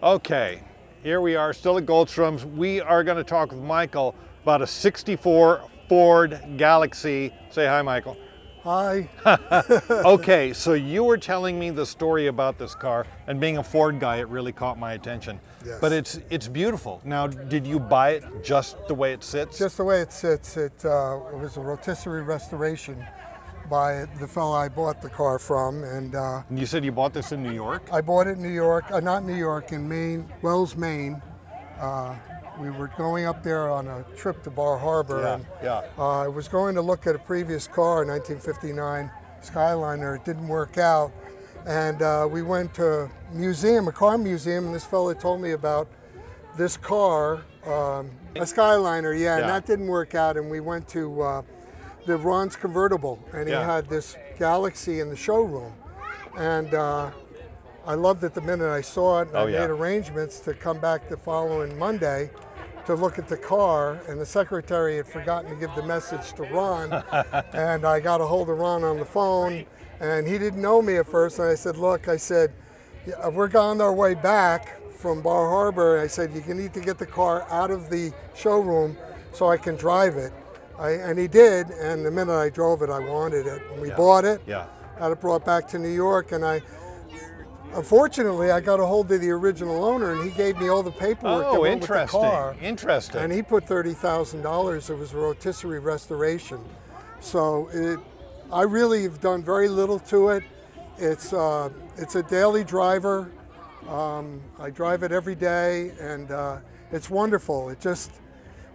Okay, here we are still at Goldstrom's. We are going to talk with Michael about a 64 Ford Galaxie. Say hi, Michael. Hi. Okay, so you were telling me the story about this car, and being a Ford guy, it really caught my attention. Yes. But it's beautiful. Now, did you buy it just the way it sits? Just the way it sits. It was a rotisserie restoration by the fellow I bought the car from, and You said you bought this in New York? I bought it in New York, not New York, in Maine, Wells, Maine. We were going up there on a trip to Bar Harbor, and I was going to look at a previous car, a 1959 Skyliner. It didn't work out, and we went to a car museum, and this fellow told me about this car, a Skyliner, and that didn't work out, and we went to the Ron's convertible, and he had this Galaxie in the showroom, and I loved it the minute I saw it, and I made arrangements to come back the following Monday to look at the car, and the secretary had forgotten to give the message to Ron, and I got a hold of Ron on the phone, and he didn't know me at first, and I said, look, we're on our way back from Bar Harbor, and I said, you need to get the car out of the showroom so I can drive it. And he did, and the minute I drove it, I wanted it. And we bought it, had it brought back to New York, and unfortunately, I got a hold of the original owner, and he gave me all the paperwork that went with the car. Interesting. And he put $30,000. It was a rotisserie restoration. So I really have done very little to it. It's a daily driver. I drive it every day, and it's wonderful.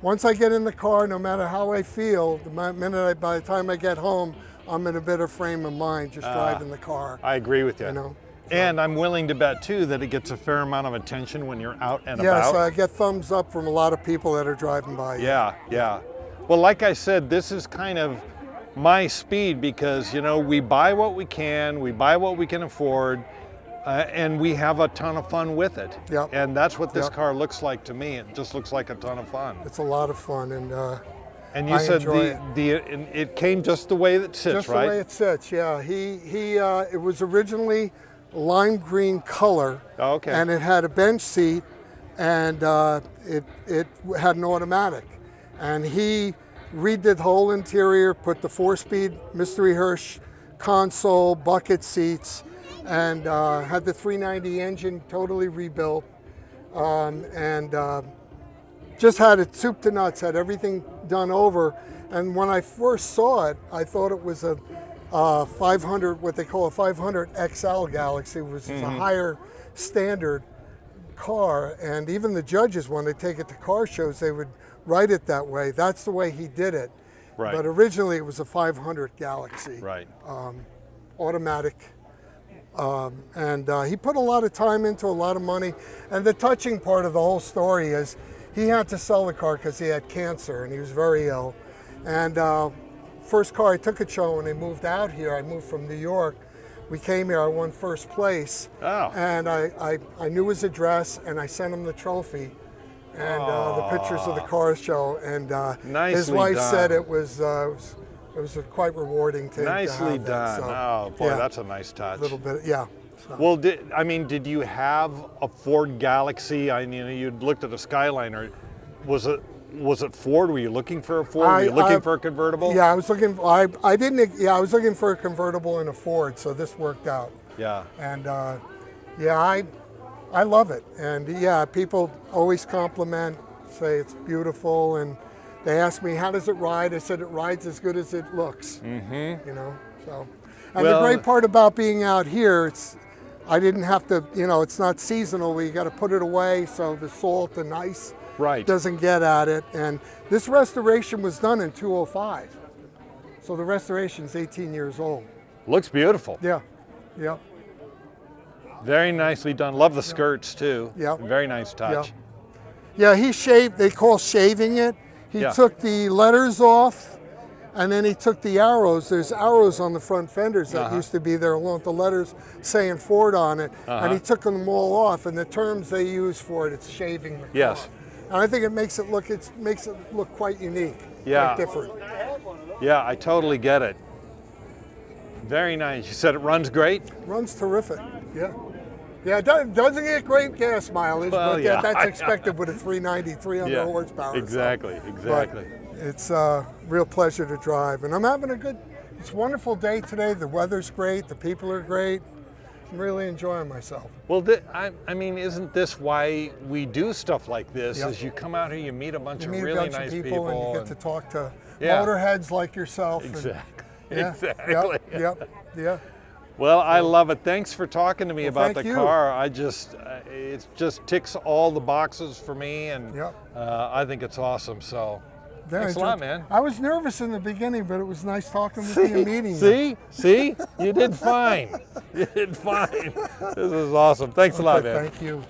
Once I get in the car, no matter how I feel, by the time I get home, I'm in a better frame of mind just driving the car. I agree with you. You know? And I'm willing to bet too that it gets a fair amount of attention when you're out and about. Yes, I get thumbs up from a lot of people that are driving by. Yeah. Well, like I said, this is kind of my speed because, we buy what we can afford, and we have a ton of fun with it. Yep. And that's what this car looks like to me. It just looks like a ton of fun. It's a lot of fun, and you said it came just the way it sits, just right? Just the way it sits, yeah. It was originally lime green color, and it had a bench seat, and it had an automatic. And he redid the whole interior, put the 4-speed Mystery Hirsch console, bucket seats, and had the 390 engine totally rebuilt, and just had it soup to nuts, had everything done over. And when I first saw it, I thought it was a 500, what they call a 500 XL Galaxie, which is a higher standard car. And even the judges, when they take it to car shows, they would write it that way. That's the way he did it. Right. But originally it was a 500 Galaxie. Right. Automatic. And he put a lot of time into, a lot of money. And the touching part of the whole story is he had to sell the car because he had cancer and he was very ill. And first car I took at show when they moved out here, I moved from New York. We came here, I won first place. Oh. And I knew his address, and I sent him the trophy and the pictures of the car show. And his wife said it was quite rewarding to Nicely have done. That. So, oh boy, that's a nice touch. A little bit, yeah. So. Well, did you have a Ford Galaxie? You'd looked at a Skyliner. Was it Ford? Were you looking for a Ford? Were you looking for a convertible? Yeah, I was looking. I was looking for a convertible and a Ford, so this worked out. Yeah. And I love it. And people always compliment, say it's beautiful, and they ask me, how does it ride? I said it rides as good as it looks. So. And the great part about being out here, I didn't have to, it's not seasonal. You got to put it away so the salt and ice doesn't get at it. And this restoration was done in 2005. So the restoration's 18 years old. Looks beautiful. Yeah. Very nicely done. Love the skirts too. Yeah. Very nice touch. Yeah, he shaved, they call shaving it. He took the letters off, and then he took the arrows. There's arrows on the front fenders that used to be there along with the letters saying Ford on it. And he took them all off, and the terms they use for it's shaving the car. Yes. And I think it makes it look quite unique. Yeah. Quite different. Yeah, I totally get it. Very nice. You said it runs great? Runs terrific, yeah. Yeah, it doesn't get great gas mileage, Well, but yeah, that's expected with a 390, 300 Yeah, horsepower. exactly, exactly. But it's a real pleasure to drive, and I'm having it's a wonderful day today. The weather's great, the people are great. I'm really enjoying myself. Well, I mean, isn't this why we do stuff like this? Yep. Is you come out here, you meet a bunch You of meet really a bunch nice of people, and you get to talk to Yeah. motorheads like yourself. Exactly. And, yeah, Exactly. Yep. Well, I love it. Thanks for talking to me Well, about thank the you. car. It just ticks all the boxes for me, and Yep. I think it's awesome. So, Yeah, thanks a lot, man. I was nervous in the beginning, but it was nice talking with you and meeting you. See, you did fine. You did fine. This is awesome. Thanks a lot, Okay, man. thank you.